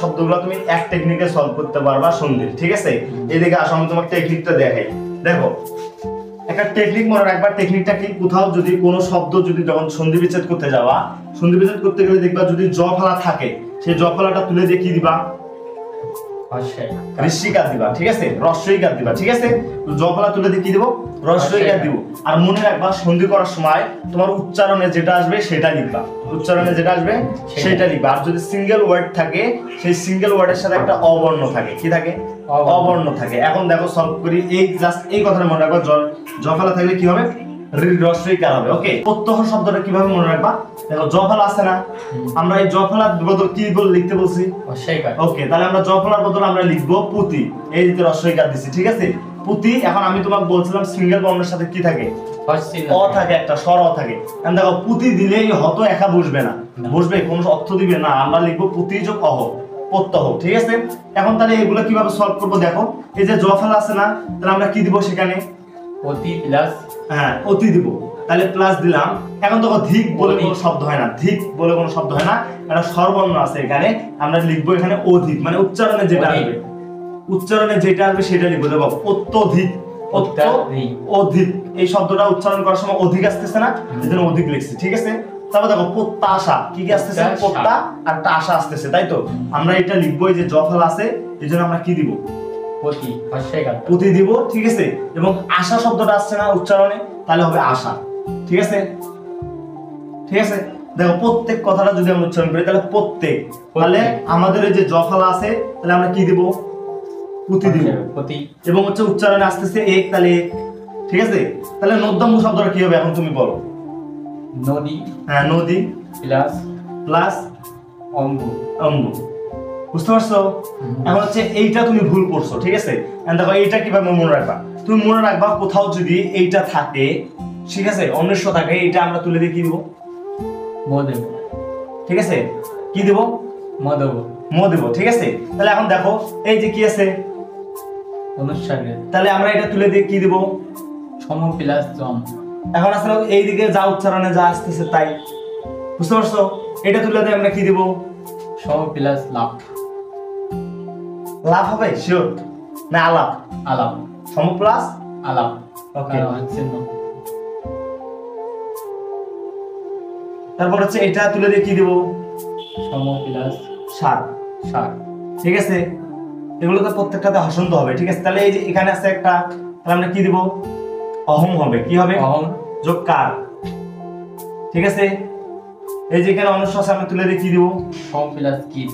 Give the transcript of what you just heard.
শব্দগুলো তুমি এক টেকনিকে সলভ করতে পারবা সন্ধির, ঠিক আছে? এদিকে আসো আমি তোমাকে টেকনিকটা দেখাই। দেখো একটা টেকনিক মনে রাখবা। টেকনিকটা কি, কোথাও যদি কোনো শব্দ যদি যখন সন্ধি বিচ্ছেদ করতে যাওয়া, সন্ধি বিচ্ছেদ করতে গেলে দেখবা যদি জ ফলা থাকে, সেই জ ফলাটা তুলে দিয়ে কি দিবা? ঋষিকার দিবা, ঠিক আছে? রস্বইকার দিবা, ঠিক আছে? জ ফলা তুলে দিয়ে কি দিব? রস্বইকার দিব। আর মনে রাখবা সন্ধি করার সময় তোমার উচ্চারণে যেটা আসবে সেটা লিখবা, উচ্চারণে যেটা আসবে সেটা লিখবা। আর যদি সিঙ্গেল ওয়ার্ড থাকে, সেই সিঙ্গেল ওয়ার্ডের সাথে একটা অবর্ণ থাকে, কি থাকে? অবর্ণ থাকে। এখন দেখো সলভ করি। এই জাস্ট এই কথাটা মনে রাখবা, জ ফলা থাকলে কি হবে? রস্বইকার হবে। ওকে, প্রত্যহ শব্দটা কিভাবে মনে রাখবা? দেখো জ ফলা আছে না, আমরা এই জ ফলার বদল কি বলে লিখতে বলছি? ওকে, তাহলে আমরা জ ফলার বদল আমরা লিখবো পুতি। এই যে রস্বইকার দিছি, ঠিক আছে? পুতি। এখন আমি তোমাকে বলছিলাম সিঙ্গেল বর্ণের সাথে কি থাকে? অ থাকে, একটা স্বর অ থাকে। এখন দেখো পুতি দিলেই হত একা বসবে না, বসবে কোনো অর্থ দিবে না, আমরা লিখবো পুতি যোগ অহ, প্রত্যহ, ঠিক আছে? এখন তাহলে এগুলো কিভাবে সলভ করবো? দেখো এই যে জ ফলা আছে না, তাহলে আমরা কি দিব সেখানে? অতি প্লাস, হ্যাঁ অতি দিব, তাহলে প্লাস দিলাম। এখন দেখো ধিক বলে কোনো শব্দ হয় না, ধিক বলে কোনো শব্দ হয় না, একটা স্বরবর্ণ আছে এখানে, আমরা লিখবো এখানে অধিক, মানে উচ্চারণে যেটা আসবে, উচ্চারণে যেটা আসবে সেটা লিখবো। দেখো অত্যধিক, অধিক, এই শব্দটা উচ্চারণ করার সময় অধিক আসতেছে না, এজন্য অধিক লিখছি, ঠিক আছে? তারপর দেখো প্রত্যাশা, কি কি আসতেছে? প্রত্যা আর একটা আশা আসতেছে, তাই তো? আমরা এটা লিখবো, এই যে জ ফলা আছে এজন্য আমরা কি দিব? পুতি দিব, ঠিক আছে? এবং আশা শব্দটা আসছে না উচ্চারণে, তাহলে হবে আশা, ঠিক আছে? ঠিক আছে, দেখো প্রত্যেক কথাটা যদি আমরা উচ্চারণ করি তাহলে প্রত্যেক, তাহলে আমাদের এই যে জ ফলা আছে তাহলে আমরা কি দিব? পুতি দিব। এবং হচ্ছে উচ্চারণে আসতেছে এক, তাহলে এক, ঠিক আছে? তাহলে নদ্যম্য শব্দটা কি হবে এখন তুমি বলো? নদী, হ্যাঁ নদী প্লাস প্লাস অম্বু, অম্বু। বুঝতে পারছো? এখন হচ্ছে এইটা তুমি ভুল করছো, ঠিক আছে? দেখো এইটা কিভাবে মনে রাখবা? তুমি মনে রাখবা কোথাও যদি এইটা থাকে, ঠিক আছে, অনিশ্চ থাকে, এইটা আমরা তুলে দিয়ে কি দিব? ম দেব, ঠিক আছে? কি দেব? ম দেব, ম দেব, ঠিক আছে? তাহলে এখন দেখো এই যে কি আছে? অনুচ্চারণ, তাহলে আমরা এটা তুলে দিয়ে কি দেব? সম প্লাস জম। এখন আসলে এইদিকে যা উচ্চারণে যা আসতেছে তাই, বুঝতে পারছো? এটা তুলে দিয়ে আমরা কি দেব? সম প্লাস লাভ। লাভ হবে শিওর না? আলাপ, আলাপ, সম প্লাস আলাপ। ওকে, তারপর হচ্ছে এটা তুলে দিয়ে কি দেব? সম প্লাস সার, সার, ঠিক আছে? এগুলো তো প্রত্যেকটাতে হসন্ত হবে, ঠিক আছে? তাহলে এই যে এখানে আছে একটা, তাহলে আমরা কি দিব? অহম হবে, কি হবে? অহম যোগ কার, ঠিক আছে? এই যে এখানে অনুষ্ঠ আছে, আমরা তুলে দিয়ে কি দিব? সম প্লাস কিত।